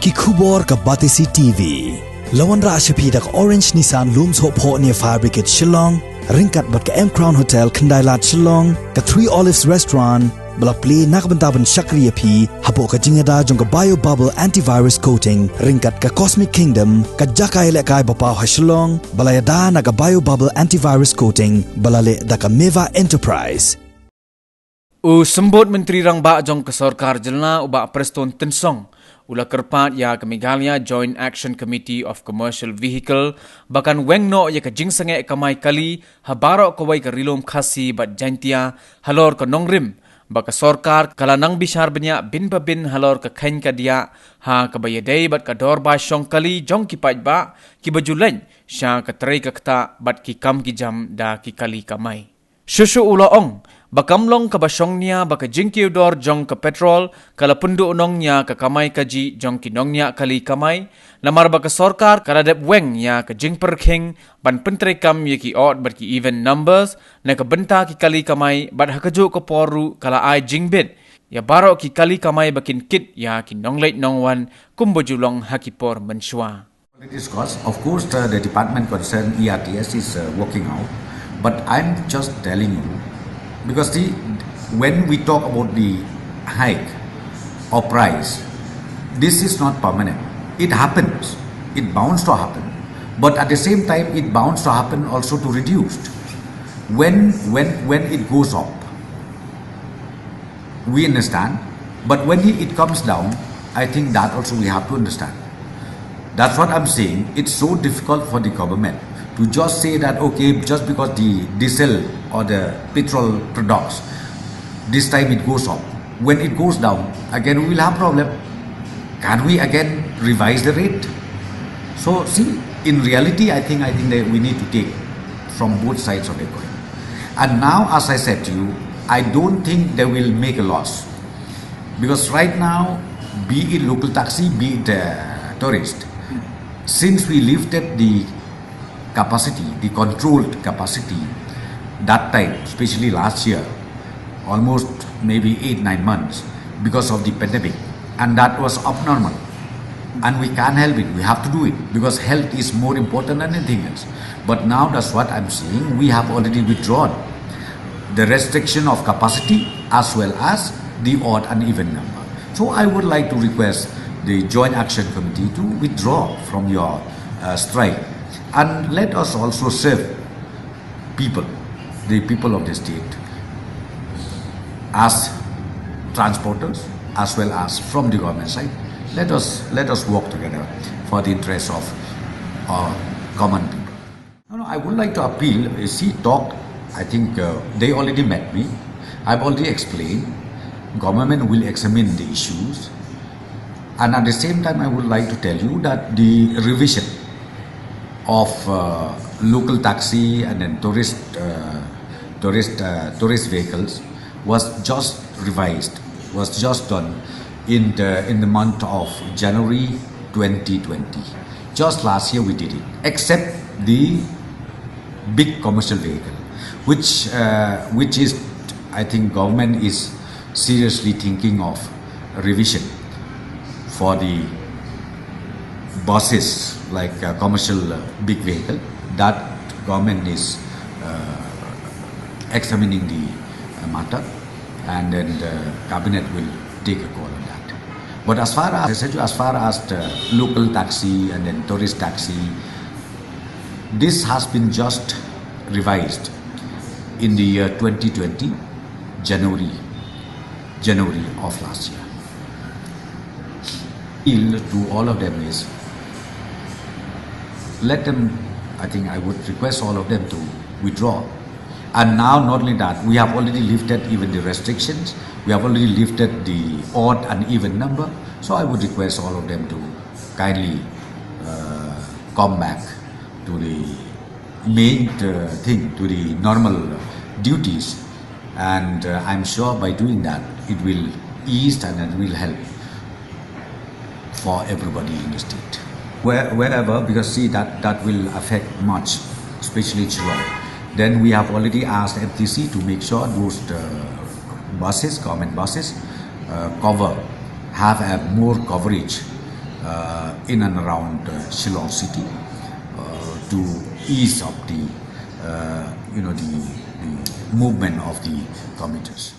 ki khubor ka batisi TV lawan ra ashapi dak Orange Nissan looms hop ho near Fire Brigade Shillong ringkat bat ka M Crown Hotel Kandailat Shillong ka Three Olives Restaurant Balak play nakbentaban Shakriya P hapo ka jingada jong ka bio bubble antivirus coating ringkat ka Cosmic Kingdom ka Jakai lekai bapaw ha Shillong balayada na ka bio bubble antivirus coating balale da ka Meva Enterprise sembut Menteri Rangba jong ke Sarkar Jelna ubak Prestone Tensong ula Kyrpad ya ke Meghalaya Joint Action Committee of Commercial Vehicle bahkan Weng no ya ke Jingsangeh Kamai kali habarok kawai ke rilom khasi bat jantia halor ke nongrim baka Sarkar kala nang bishar banyak bin babin halor ke khain ka dia ha ke bayadai bat ka dor ba shong kali jong ki paj ba ki bajulain sha ke trai ka kta bat ki kam ki jam da ki kali kamai shushu ula ong bakamlong ka basyongnya baka jingkiw dor jong ka petrol kala pundu unongnya ka kamai kaji jong kinongnya kali kamai lamar baka Sarkar kala dep Weng ya ka jingper king ban pentre kam ye ki odd bat ki even numbers na ka benta ki kali kamai bat hakajo ka poru kala ai jingbit ya baro ki kali kamai bakin kit ya ki nongleit nongwan kumbojulong hakipor menshwa. Of course, the department concerned ERTS is working out, but I'm just telling you. Because when we talk about the hike or price, this is not permanent. It happens. It bounds to happen. But at the same time, it bounds to happen also to reduce. When it goes up, we understand. But when it comes down, I think that also we have to understand. That's what I'm saying. It's so difficult for the government to just say that, okay, just because the diesel or the petrol products, this time it goes up. When it goes down, again we will have problem. Can we again revise the rate? So see, in reality, I think that we need to take from both sides of the coin. And now, as I said to you, I don't think they will make a loss. Because right now, be it local taxi, be it tourist, since we lifted the capacity, the controlled capacity, that time, especially last year, almost maybe 8-9 months because of the pandemic, and that was abnormal. And we can't help it, we have to do it because health is more important than anything else. But now that's what I'm saying, we have already withdrawn the restriction of capacity as well as the odd and even number. So I would like to request the Joint Action Committee to withdraw from your strike. And let us also serve the people of the state, as transporters, as well as from the government side. Let us work together for the interest of our common people. I would like to appeal. I think they already met me. I've already explained. Government will examine the issues. And at the same time, I would like to tell you that the revision of local taxi and then tourist vehicles was just revised, was just done in the month of January 2020. Just last year we did it, except the big commercial vehicle, which is, I think government is seriously thinking of revision for the buses, like commercial big vehicle, that government is examining the matter, and then the cabinet will take a call on that. But as far as the local taxi and then tourist taxi, this has been just revised in the year 2020, January of last year. Appeal to all of them is, let them, I think I would request all of them to withdraw. And now not only that, we have already lifted even the restrictions, we have already lifted the odd and even number. So I would request all of them to kindly come back to the main thing, to the normal duties. And I'm sure by doing that, it will ease and it will help for everybody in the state. Wherever, because see that will affect much, especially Chilong. Then we have already asked MTC to make sure those buses, government buses, have a more coverage in and around Shillong city to ease up the movement of the commuters.